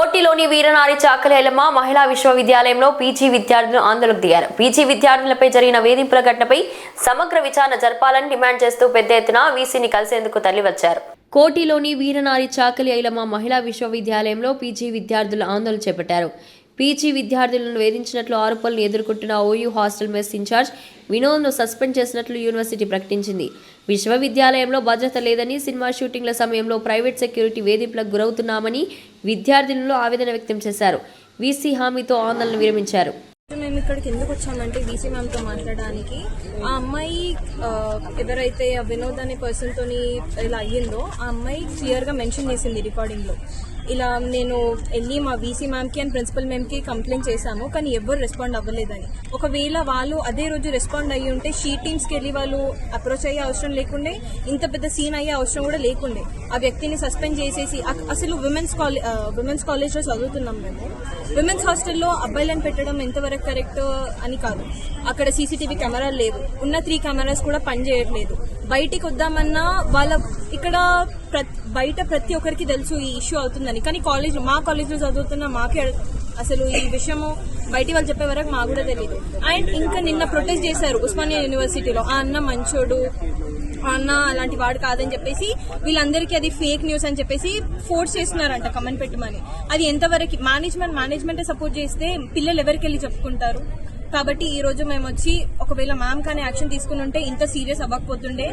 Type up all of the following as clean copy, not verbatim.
కోటిలోని వీరనారి చాకలి ఐలమ్మ మహిళా విశ్వవిద్యాలయంలో పీజీ విద్యార్థులు ఆందోళనకు దిగారు. పీజీ విద్యార్థులపై జరిగిన వేధింపుల ఘటనపై సమగ్ర విచారణ జరపాలని డిమాండ్ చేస్తూ పెద్ద ఎత్తున వీసీని కలిసేందుకు తరలివచ్చారు. కోటిలోని వీరనారి చాకలి ఐలమ్మ మహిళా విశ్వవిద్యాలయంలో పీజీ విద్యార్థులు ఆందోళన చేపట్టారు. పీజీ విద్యార్థులను వేధించినట్లు ఆరోపణలు ఎదుర్కొంటున్న ఓయూ హాస్టల్ మెస్ ఇన్ఛార్జ్ వినోద్ను సస్పెండ్ చేసినట్లు యూనివర్సిటీ ప్రకటించింది. విశ్వవిద్యాలయంలో భద్రత లేదని, సినిమా షూటింగ్ల సమయంలో ప్రైవేట్ సెక్యూరిటీ వేధింపులకు గురవుతున్నామని విద్యార్థులలో ఆవేదన వ్యక్తం చేశారు. వీసీ హామీతో ఆందోళన విరమించారు. మేము ఇక్కడికి ఎందుకు వచ్చామంటే వీసీ మ్యామ్తో మాట్లాడడానికి. ఆ అమ్మాయి ఎవరైతే వినోద్ అనే పర్సన్తో ఇలా అయ్యిందో ఆ అమ్మాయి క్లియర్గా మెన్షన్ చేసింది రికార్డింగ్లో. ఇలా నేను వెళ్ళి మా వీసీ మ్యామ్కి అండ్ ప్రిన్సిపల్ మ్యామ్కి కంప్లైంట్ చేశాము, కానీ ఎవరు రెస్పాండ్ అవ్వలేదని. ఒకవేళ వాళ్ళు అదే రోజు రెస్పాండ్ అయ్యి ఉంటే షీ టీమ్స్కి వెళ్ళి వాళ్ళు అప్రోచ్ అయ్యే అవసరం లేకుండే, ఇంత పెద్ద సీన్ అయ్యే అవసరం కూడా లేకుండే. ఆ వ్యక్తిని సస్పెండ్ చేసేసి అసలు విమెన్స్ కాలేజ్లో చదువుతున్నాం మేము. విమెన్స్ హాస్టల్లో అబ్బాయిలను పెట్టడం ఎంతవరకు కరెక్ట్ అని కాదు. అక్కడ సీసీటీవీ కెమెరాలు లేవు, ఉన్న 3 కెమెరాస్ కూడా పనిచేయట్లేదు. బయటికి వద్దామన్నా వాళ్ళ ఇక్కడ బయట ప్రతి ఒక్కరికి తెలుసు ఈ ఇష్యూ అవుతుందని, కానీ మా కాలేజ్లో చదువుతున్న మాకే అసలు ఈ విషయము బయటి వాళ్ళు చెప్పే వరకు మాకు కూడా తెలియదు. అండ్ ఇంకా నిన్న ప్రొటెస్ట్ చేశారు ఉస్మానియా యూనివర్సిటీలో. ఆ అన్న మంచోడు, ఆ అన్న అలాంటి వాడు కాదని చెప్పేసి వీళ్ళందరికీ అది ఫేక్ న్యూస్ అని చెప్పేసి ఫోర్స్ చేస్తున్నారంట కమెంట్ పెట్టమని. అది ఎంతవరకు మేనేజ్మెంటే సపోర్ట్ చేస్తే పిల్లలు ఎవరికి వెళ్ళి చెప్పుకుంటారు? కాబట్టి ఈ రోజు మేము వచ్చి ఒకవేళ మ్యామ్ కానీ యాక్షన్ తీసుకుని ఉంటే ఇంత సీరియస్ అవ్వకపోతుండే,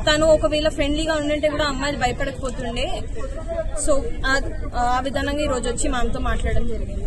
తను ఒకవేళ ఫ్రెండ్లీగా ఉండింటే కూడా అమ్మాయిలు భయపడకపోతుండే. సో ఆ విధానంగా ఈ రోజు వచ్చి మ్యామ్తో మాట్లాడడం జరిగింది.